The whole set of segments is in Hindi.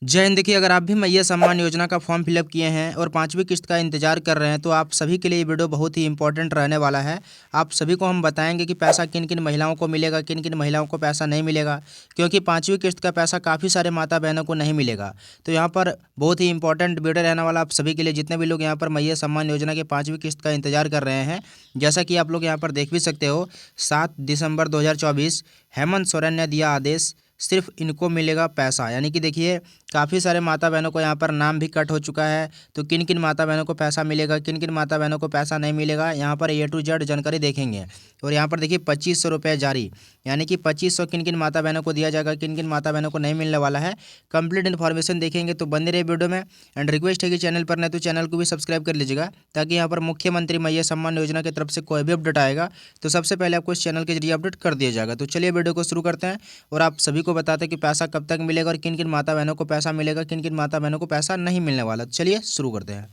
जय हिंद। देखिए, अगर आप भी मैया सम्मान योजना का फॉर्म फिलअप किए हैं और पाँचवीं किस्त का इंतजार कर रहे हैं तो आप सभी के लिए ये वीडियो बहुत ही इंपॉर्टेंट रहने वाला है। आप सभी को हम बताएंगे कि पैसा किन किन महिलाओं को मिलेगा, किन किन महिलाओं को पैसा नहीं मिलेगा, क्योंकि पाँचवीं किस्त का पैसा काफ़ी सारे माता बहनों को नहीं मिलेगा। तो यहाँ पर बहुत ही इंपॉर्टेंट वीडियो रहने वाला आप सभी के लिए, जितने भी लोग यहाँ पर मैया सम्मान योजना के पाँचवीं किस्त का इंतजार कर रहे हैं। जैसा कि आप लोग यहाँ पर देख भी सकते हो, 7 दिसंबर 2024 हेमंत सोरेन ने दिया आदेश, सिर्फ इनको मिलेगा पैसा। यानी कि देखिए, काफ़ी सारे माता बहनों को यहाँ पर नाम भी कट हो चुका है। तो किन किन माता बहनों को पैसा मिलेगा, किन किन माता बहनों को पैसा नहीं मिलेगा, यहाँ पर A to Z जानकारी देखेंगे। और यहाँ पर देखिए 2500 रुपये जारी, यानी कि 2500 किन किन माता बहनों को दिया जाएगा, किन किन माता बहनों को नहीं मिलने वाला है। कंप्लीट इन्फॉर्मेशन देखेंगे, तो बने रहे वीडियो में। एंड रिक्वेस्ट है कि चैनल पर नहीं तो चैनल को भी सब्सक्राइब कर लीजिएगा, ताकि यहाँ पर मुख्यमंत्री मैया सम्मान योजना की तरफ से कोई भी अपडेट आएगा तो सबसे पहले आपको इस चैनल के जरिए अपडेट कर दिया जाएगा। तो चलिए वीडियो को शुरू करते हैं और आप सभी को बताते हैं कि पैसा कब तक मिलेगा और किन किन माता बहनों को पैसा मिलेगा, किन किन माता बहनों को पैसा नहीं मिलने वाला। चलिए शुरू करते हैं।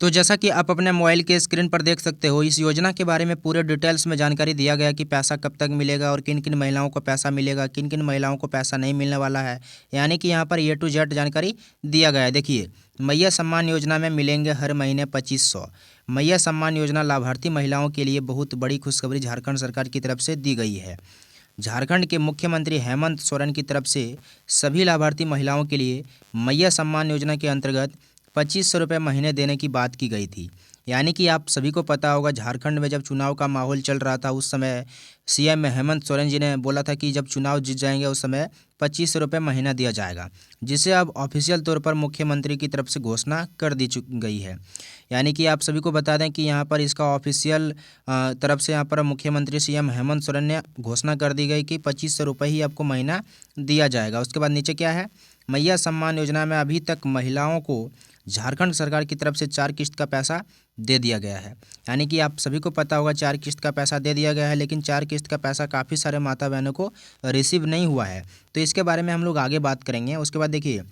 तो जैसा कि आप अपने मोबाइल के स्क्रीन पर देख सकते हो, इस योजना के बारे में पूरे डिटेल्स में जानकारी दिया गया कि पैसा कब तक मिलेगा और किन किन महिलाओं को पैसा मिलेगा, किन किन महिलाओं को पैसा नहीं मिलने वाला है। यानी कि यहाँ पर A to Z जानकारी दिया गया है। देखिए, मैया सम्मान योजना में मिलेंगे हर महीने 2500। मैया सम्मान योजना लाभार्थी महिलाओं के लिए बहुत बड़ी खुशखबरी झारखंड सरकार की तरफ से दी गई है। झारखंड के मुख्यमंत्री हेमंत सोरेन की तरफ से सभी लाभार्थी महिलाओं के लिए मैया सम्मान योजना के अंतर्गत 2500 रुपये महीने देने की बात की गई थी। यानी कि आप सभी को पता होगा, झारखंड में जब चुनाव का माहौल चल रहा था उस समय CM हेमंत सोरेन जी ने बोला था कि जब चुनाव जीत जाएंगे उस समय 2500 रुपये महीना दिया जाएगा, जिसे अब ऑफिशियल तौर पर मुख्यमंत्री की तरफ से घोषणा कर दी गई है। यानी कि आप सभी को बता दें कि यहाँ पर इसका ऑफिशियल तरफ से यहाँ पर मुख्यमंत्री CM हेमंत सोरेन ने घोषणा कर दी गई कि 2500 रुपये ही आपको महीना दिया जाएगा। उसके बाद नीचे क्या है, मैया सम्मान योजना में अभी तक महिलाओं को झारखंड सरकार की तरफ से 4 किस्त का पैसा दे दिया गया है। यानी कि आप सभी को पता होगा 4 किस्त का पैसा दे दिया गया है, लेकिन 4 किस्त का पैसा काफ़ी सारे माता बहनों को रिसीव नहीं हुआ है। तो इसके बारे में हम लोग आगे बात करेंगे। उसके बाद देखिए,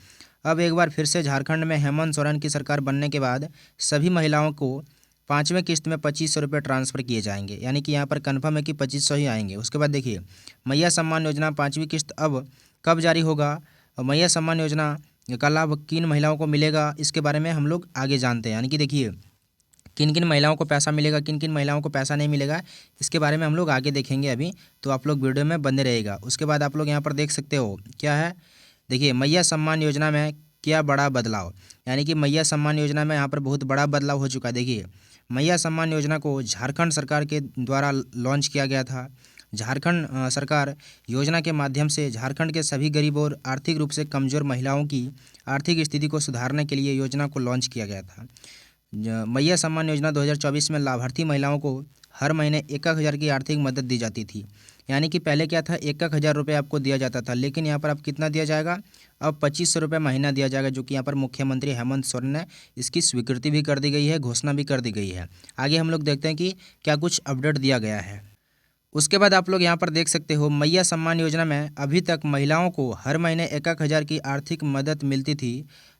अब एक बार फिर से झारखंड में हेमंत सोरेन की सरकार बनने के बाद सभी महिलाओं को पाँचवें किस्त में 2500 रुपये ट्रांसफ़र किए जाएंगे। यानी कि यहाँ पर कन्फर्म है कि 2500 ही आएंगे। उसके बाद देखिए, मैया सम्मान योजना पाँचवीं किस्त अब कब जारी होगा, मैया सम्मान योजना का लाभ किन महिलाओं को मिलेगा, इसके बारे में हम लोग आगे जानते हैं। यानी कि देखिए, किन किन महिलाओं को पैसा मिलेगा, किन किन महिलाओं को पैसा नहीं मिलेगा, इसके बारे में हम लोग आगे देखेंगे अभी। तो आप लोग वीडियो में बने रहेगा। उसके बाद आप लोग यहाँ पर देख सकते हो क्या है, देखिए मैया सम्मान योजना में क्या बड़ा बदलाव। यानी कि मैया सम्मान योजना में यहाँ पर बहुत बड़ा बदलाव हो चुका है। देखिए, मैया सम्मान योजना को झारखंड सरकार के द्वारा लॉन्च किया गया था। झारखंड सरकार योजना के माध्यम से झारखंड के सभी गरीब और आर्थिक रूप से कमज़ोर महिलाओं की आर्थिक स्थिति को सुधारने के लिए योजना को लॉन्च किया गया था। मैया सम्मान योजना 2024 में लाभार्थी महिलाओं को हर महीने 1,000 की आर्थिक मदद दी जाती थी। यानी कि पहले क्या था, 1,000 रुपये आपको दिया जाता था, लेकिन यहाँ पर अब कितना दिया जाएगा, अब 2500 रुपये महीना दिया जाएगा, जो कि यहाँ पर मुख्यमंत्री हेमंत सोरेन ने इसकी स्वीकृति भी कर दी गई है, घोषणा भी कर दी गई है। आगे हम लोग देखते हैं कि क्या कुछ अपडेट दिया गया है। उसके बाद आप लोग यहाँ पर देख सकते हो, मैया सम्मान योजना में अभी तक महिलाओं को हर महीने 1,000 की आर्थिक मदद मिलती थी।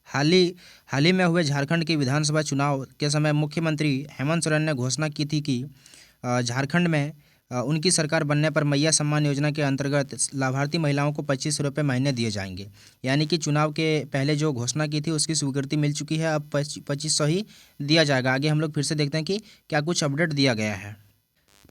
हाल ही में हुए झारखंड के विधानसभा चुनाव के समय मुख्यमंत्री हेमंत सोरेन ने घोषणा की थी कि झारखंड में उनकी सरकार बनने पर मैया सम्मान योजना के अंतर्गत लाभार्थी महिलाओं को 2500 रुपये महीने दिए जाएंगे। यानी कि चुनाव के पहले जो घोषणा की थी उसकी स्वीकृति मिल चुकी है, अब 2500 ही दिया जाएगा। आगे हम लोग फिर से देखते हैं कि क्या कुछ अपडेट दिया गया है।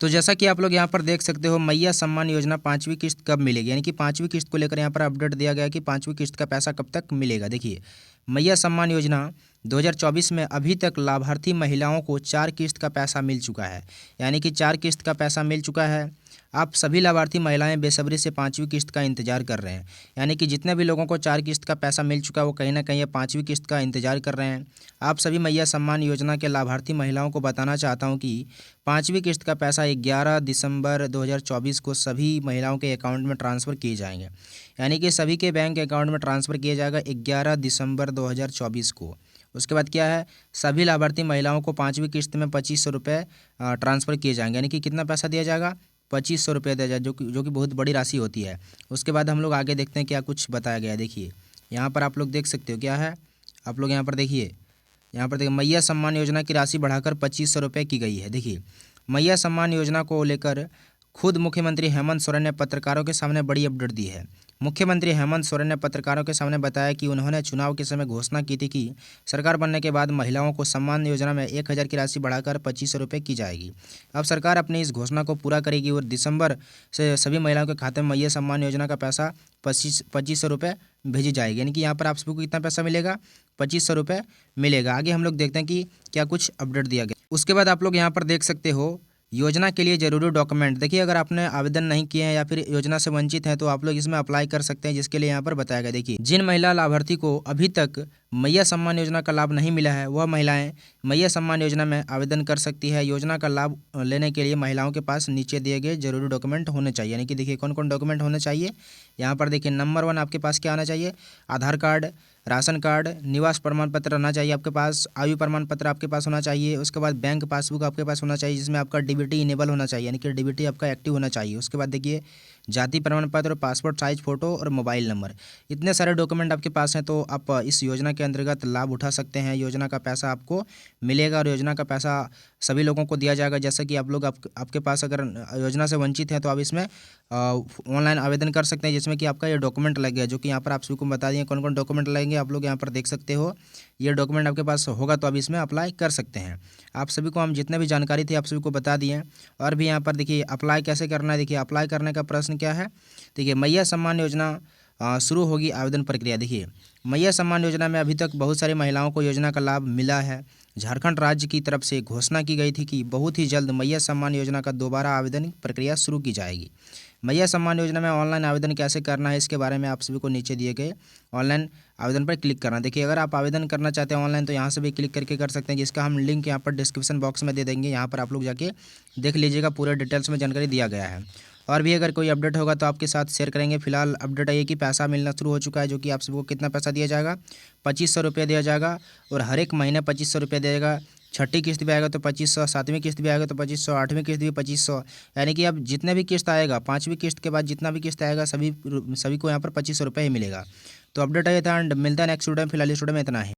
तो जैसा कि आप लोग यहाँ पर देख सकते हो, मैया सम्मान योजना पाँचवीं किस्त कब मिलेगी, यानी कि पाँचवीं किस्त को लेकर यहाँ पर अपडेट दिया गया कि पाँचवीं किस्त का पैसा कब तक मिलेगा। देखिए, मैया सम्मान योजना 2024 में अभी तक लाभार्थी महिलाओं को 4 किस्त का पैसा मिल चुका है। यानी कि 4 किस्त का पैसा मिल चुका है। आप सभी लाभार्थी महिलाएं बेसब्री से पाँचवीं किस्त का इंतजार कर रहे हैं। यानी कि जितने भी लोगों को 4 किस्त का पैसा मिल चुका है वो कहीं ना कहीं पाँचवीं किस्त का इंतजार कर रहे हैं। आप सभी मैया सम्मान योजना के लाभार्थी महिलाओं को बताना चाहता हूं कि पाँचवीं किस्त का पैसा 11 दिसंबर 2024 को सभी महिलाओं के अकाउंट में ट्रांसफ़र किए जाएंगे। यानी कि सभी के बैंक अकाउंट में ट्रांसफ़र किया जाएगा 11 दिसंबर 2024 को। उसके बाद क्या है, सभी लाभार्थी महिलाओं को पाँचवीं किस्त में 2500 रुपये ट्रांसफ़र किए जाएंगे। यानी कि कितना पैसा दिया जाएगा, 2500 रुपये दिया जाए, जो कि बहुत बड़ी राशि होती है। उसके बाद हम लोग आगे देखते हैं क्या कुछ बताया गया है। देखिए, यहाँ पर आप लोग देख सकते हो क्या है, आप लोग यहाँ पर देखिए, मैया सम्मान योजना की राशि बढ़ाकर 2500 रुपये की गई है। देखिए, मैया सम्मान योजना को लेकर खुद मुख्यमंत्री हेमंत सोरेन ने पत्रकारों के सामने बड़ी अपडेट दी है। मुख्यमंत्री हेमंत सोरेन ने पत्रकारों के सामने बताया कि उन्होंने चुनाव के समय घोषणा की थी कि सरकार बनने के बाद महिलाओं को सम्मान योजना में 1,000 की राशि बढ़ाकर 2,500 रुपये की जाएगी। अब सरकार अपनी इस घोषणा को पूरा करेगी और दिसंबर से सभी महिलाओं के खाते में मैया सम्मान योजना का पैसा 2,500 रुपये भेजी जाएगी। यानी कि यहाँ पर आप सभी को कितना पैसा मिलेगा, 2,500 रुपये मिलेगा। आगे हम लोग देखते हैं कि क्या कुछ अपडेट दिया गया। उसके बाद आप लोग यहाँ पर देख सकते हो योजना के लिए जरूरी डॉक्यूमेंट। देखिए, अगर आपने आवेदन नहीं किए हैं या फिर योजना से वंचित हैं तो आप लोग इसमें अप्लाई कर सकते हैं, जिसके लिए यहाँ पर बताया गया। देखिए, जिन महिला लाभार्थी को अभी तक मैया सम्मान योजना का लाभ नहीं मिला है वह महिलाएं मैया सम्मान योजना में आवेदन कर सकती है। योजना का लाभ लेने के लिए महिलाओं के पास नीचे दिए गए जरूरी डॉक्यूमेंट होने चाहिए। यानी कि देखिए कौन कौन डॉक्यूमेंट होने चाहिए। यहाँ पर देखिए नंबर 1 आपके पास क्या आना चाहिए, आधार कार्ड, राशन कार्ड, निवास प्रमाण पत्र रहना चाहिए आपके पास, आयु प्रमाण पत्र आपके पास होना चाहिए। उसके बाद बैंक पासबुक आपके पास होना चाहिए जिसमें आपका डीबीटी इनेबल होना चाहिए, यानी कि डीबीटी आपका एक्टिव होना चाहिए। उसके बाद देखिए जाति प्रमाण पत्र, पासपोर्ट साइज फ़ोटो और मोबाइल नंबर। इतने सारे डॉक्यूमेंट आपके पास हैं तो आप इस योजना के अंतर्गत लाभ उठा सकते हैं। योजना का पैसा आपको मिलेगा और योजना का पैसा सभी लोगों को दिया जाएगा। जैसा कि आप लोग आपके पास अगर योजना से वंचित है तो आप इसमें ऑनलाइन आवेदन कर सकते हैं, जिसमें कि आपका ये डॉक्यूमेंट लगेगा, जो कि यहाँ पर आप सभी को बता दिए कौन कौन डॉक्यूमेंट लगेंगे। आप लोग यहाँ पर देख सकते हो, ये डॉक्यूमेंट आपके पास होगा तो आप इसमें अप्लाई कर सकते हैं। आप सभी को हम जितने भी जानकारी थी आप सभी को बता दिए। और भी यहाँ पर देखिए अप्लाई कैसे करना है। देखिए अप्लाई करने का प्रश्न क्या है। देखिए मैया सम्मान योजना शुरू होगी आवेदन प्रक्रिया। देखिए मैया सम्मान योजना में अभी तक बहुत सारी महिलाओं को योजना का लाभ मिला है। झारखंड राज्य की तरफ से घोषणा की गई थी कि बहुत ही जल्द मैया सम्मान योजना का दोबारा आवेदन प्रक्रिया शुरू की जाएगी। मैया सम्मान योजना में ऑनलाइन आवेदन कैसे करना है इसके बारे में आप सभी को नीचे दिए गए ऑनलाइन आवेदन पर क्लिक करना। देखिए अगर आप आवेदन करना चाहते हैं ऑनलाइन तो यहाँ से भी क्लिक करके कर सकते हैं, जिसका हम लिंक यहाँ पर डिस्क्रिप्शन बॉक्स में दे देंगे। यहाँ पर आप लोग जाके देख लीजिएगा, पूरे डिटेल्स में जानकारी दिया गया है। और भी अगर कोई अपडेट होगा तो आपके साथ शेयर करेंगे। फिलहाल अपडेट है कि पैसा मिलना शुरू हो चुका है, जो कि आप सबको कितना पैसा दिया जाएगा, 2,500 रुपये दिया जाएगा। और हर एक महीने 2,500 रुपये देगा। छठी किस्त भी आएगा तो 2,500, 7वीं किस्त भी आएगा तो 2,500, 8वीं किस्त भी 2,500। यानी कि अब जितने भी किस्त आएगा, 5वीं किस्त के बाद जितना भी किस्त आएगा सभी को यहाँ पर 2,500 रुपये ही मिलेगा। तो अपडेट है था एंड मिलता है नेक्स्ट वीडियो में। फिलहाल इस वीडियो में इतना है।